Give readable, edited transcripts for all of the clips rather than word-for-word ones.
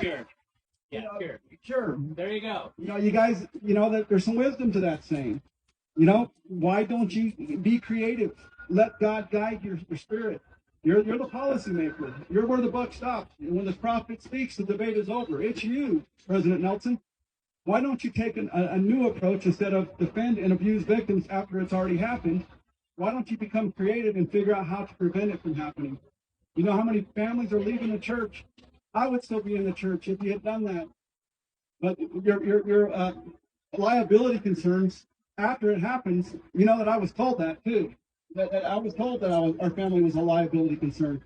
Sure. Yeah, sure. Sure. There you go. You guys, that there's some wisdom to that saying. Why don't you be creative? Let God guide your spirit. You're the policymaker. You're where the buck stops. And when the prophet speaks, the debate is over. It's you, President Nelson. Why don't you take a new approach instead of defend and abuse victims after it's already happened? Why don't you become creative and figure out how to prevent it from happening? You know how many families are leaving the church? I would still be in the church if you had done that. But your liability concerns after it happens, that I was told that too. That I was told that our family was a liability concern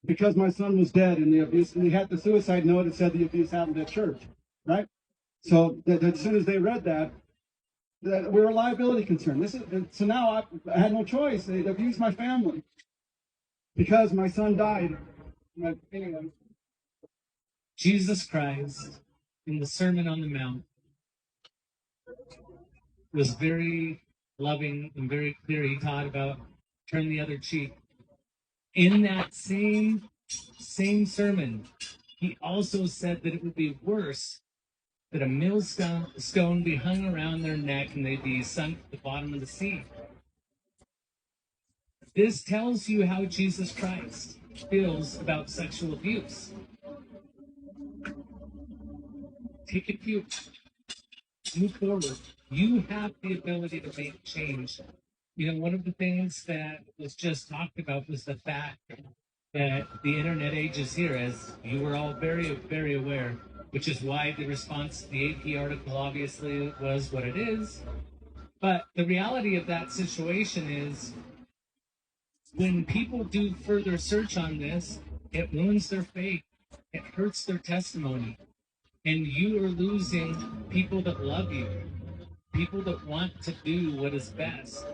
because my son was dead and the abuse, and we had the suicide note that said the abuse happened at church, right? So that as soon as they read that we were a liability concern. So now I had no choice. They abused my family because my son died. Anyway. Jesus Christ, in the Sermon on the Mount, was very loving and very clear. He taught about turn the other cheek. In that same sermon, he also said that it would be worse that a millstone be hung around their neck and they'd be sunk to the bottom of the sea. This tells you how Jesus Christ feels about sexual abuse. Take it to you. Move forward. You have the ability to make change. One of the things that was just talked about was the fact that the internet age is here, as you were all very, very aware, which is why the response to the AP article obviously was what it is. But the reality of that situation is when people do further search on this, it ruins their faith. It hurts their testimony. And you are losing people that love you, people that want to do what is best.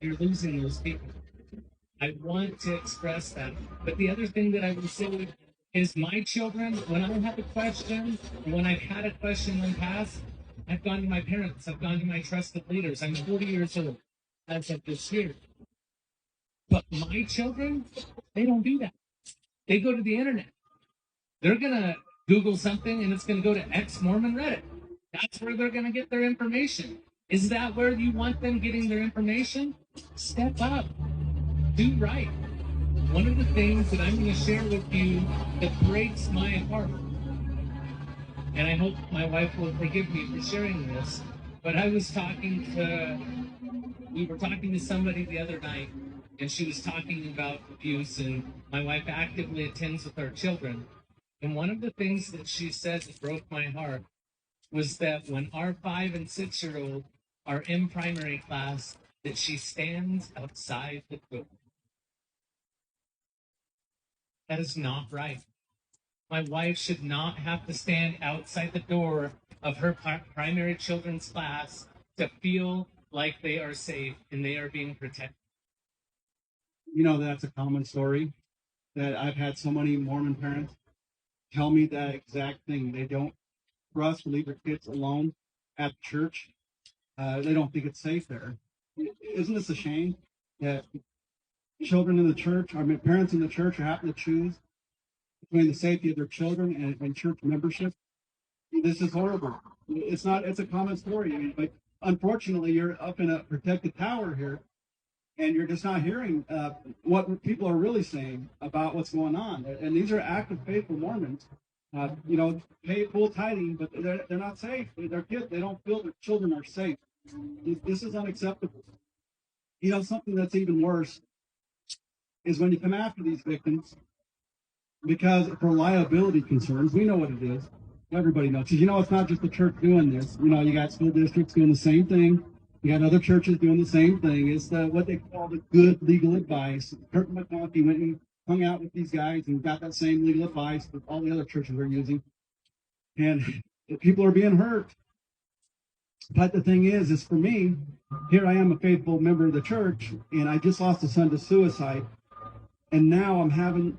You're losing those people. I want to express that. But the other thing that I would say is my children, when I have a question, when I've had a question in the past, I've gone to my parents, I've gone to my trusted leaders. I'm 40 years old as of this year. But my children, they don't do that. They go to the internet. They're going to Google something and it's going to go to ex-Mormon Reddit. That's where they're going to get their information. Is that where you want them getting their information? Step up. Do right. One of the things that I'm going to share with you that breaks my heart, and I hope my wife will forgive me for sharing this, but we were talking to somebody the other night, and she was talking about abuse, and my wife actively attends with our children. And one of the things that she said that broke my heart was that when our 5 and 6-year-old are in primary class, that she stands outside the door. That is not right. My wife should not have to stand outside the door of her primary children's class to feel like they are safe and they are being protected. That's a common story that I've had so many Mormon parents tell me that exact thing. They don't trust or leave their kids alone at church. They don't think it's safe there. Isn't this a shame that children in the church, parents in the church are having to choose between the safety of their children and church membership? This is horrible. It's a common story. But unfortunately, you're up in a protected tower here, and you're just not hearing what people are really saying about what's going on. And these are active, faithful Mormons. Pay full tithing, but they're not safe. Their kids, they don't feel their children are safe. This is unacceptable. Something that's even worse is when you come after these victims, because for liability concerns, we know what it is. Everybody knows. Because it's not just the church doing this. You got school districts doing the same thing. You got other churches doing the same thing. It's what they call the good legal advice. Kurt McConkie went and hung out with these guys and got that same legal advice that all the other churches are using. And people are being hurt. But the thing is for me, here I am a faithful member of the church, and I just lost a son to suicide. And now I'm having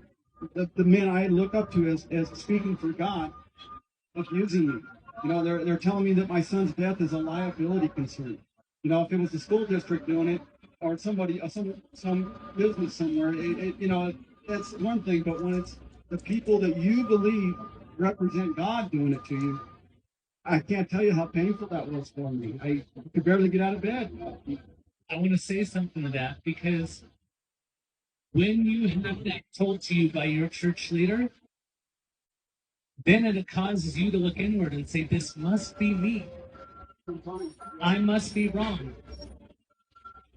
the men I look up to as speaking for God abusing me. They're telling me that my son's death is a liability concern. If it was the school district doing it or somebody, some business somewhere, that's one thing. But when it's the people that you believe represent God doing it to you, I can't tell you how painful that was for me. I could barely get out of bed. I want to say something to that because when you have that told to you by your church leader, then it causes you to look inward and say, this must be me. I must be wrong.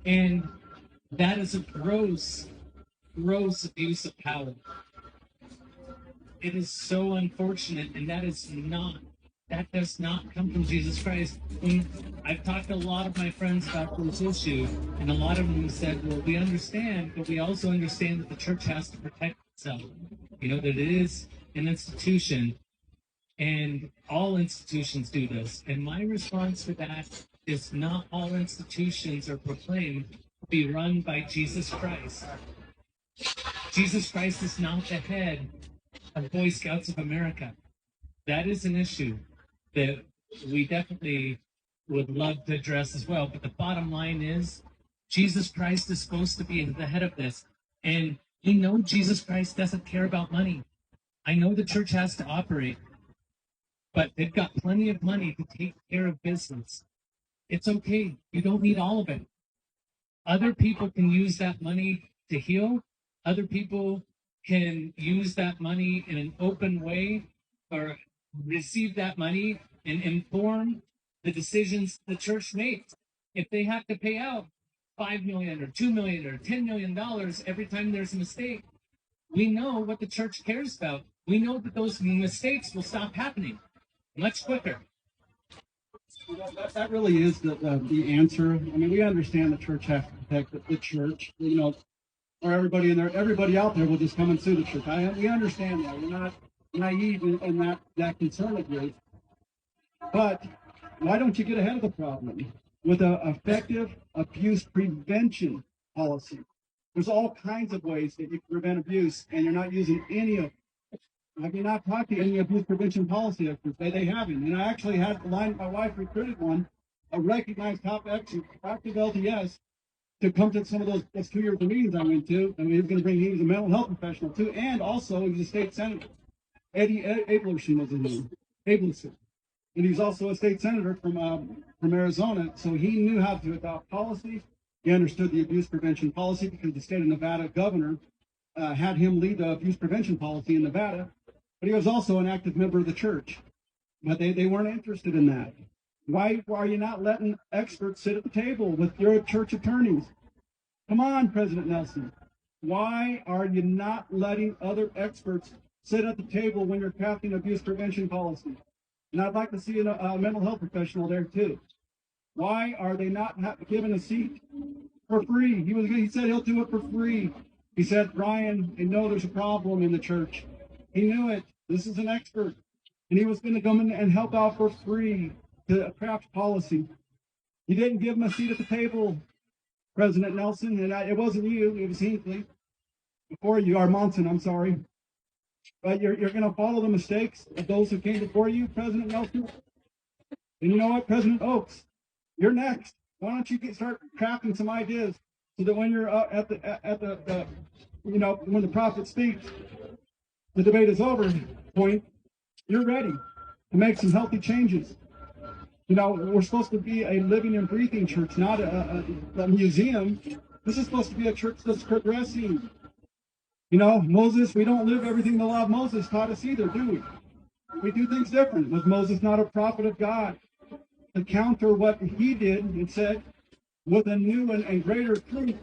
And that is a gross, gross abuse of power. It is so unfortunate, and that does not come from Jesus Christ. When I've talked to a lot of my friends about this issue, and a lot of them said, well, we understand, but we also understand that the church has to protect itself. That it is an institution, and all institutions do this. And my response to that is not all institutions are proclaimed to be run by Jesus Christ. Jesus Christ is not the head of Boy Scouts of America. That is an issue that we definitely would love to address as well. But the bottom line is, Jesus Christ is supposed to be the head of this. And Jesus Christ doesn't care about money. I know the church has to operate, but they've got plenty of money to take care of business. It's okay. You don't need all of it. Other people can use that money to heal. Other people can use that money in an open way or receive that money and inform the decisions the church makes. If they have to pay out $5 million or $2 million or $10 million every time there's a mistake, we know what the church cares about. We know that those mistakes will stop happening much quicker. That really is the answer. I mean, we understand the church has to protect the church. Or everybody in there, everybody out there will just come and sue the church. We understand that. We're not naive in that concern of yours. But why don't you get ahead of the problem with an effective abuse prevention policy? There's all kinds of ways that you can prevent abuse, and you're not using any of them. Have you not talked to any abuse prevention policy experts? They haven't. And I actually had my wife recruited one, a recognized top expert, active LTS, to come to some of those 2 years of meetings I went to. And he was a mental health professional too, and also he was a state senator. Eddie Ablerson was his name. Ablerson. And he's also a state senator from Arizona, so he knew how to adopt policy. He understood the abuse prevention policy because the state of Nevada governor had him lead the abuse prevention policy in Nevada. But he was also an active member of the church. But they weren't interested in that. Why are you not letting experts sit at the table with your church attorneys? Come on, President Nelson. Why are you not letting other experts sit at the table when you're crafting abuse prevention policy? And I'd like to see a mental health professional there too. Why are they not given a seat for free? He said he'll do it for free. He said, Brian, I know there's a problem in the church. He knew it. This is an expert. And he was going to come in and help out for free to craft policy. He didn't give him a seat at the table, President Nelson. And it wasn't you. It was Hinckley. Before you, or Monson, I'm sorry. But you're going to follow the mistakes of those who came before you, President Nelson. And you know what, President Oaks? You're next. Why don't you start crafting some ideas so that when you're at the when the prophet speaks, the debate is over point, you're ready to make some healthy changes. We're supposed to be a living and breathing church, not a museum. This is supposed to be a church that's progressing. Moses, we don't live everything the law of Moses taught us either, do we? We do things different. Was Moses not a prophet of God? To counter what he did and said with a new and greater truth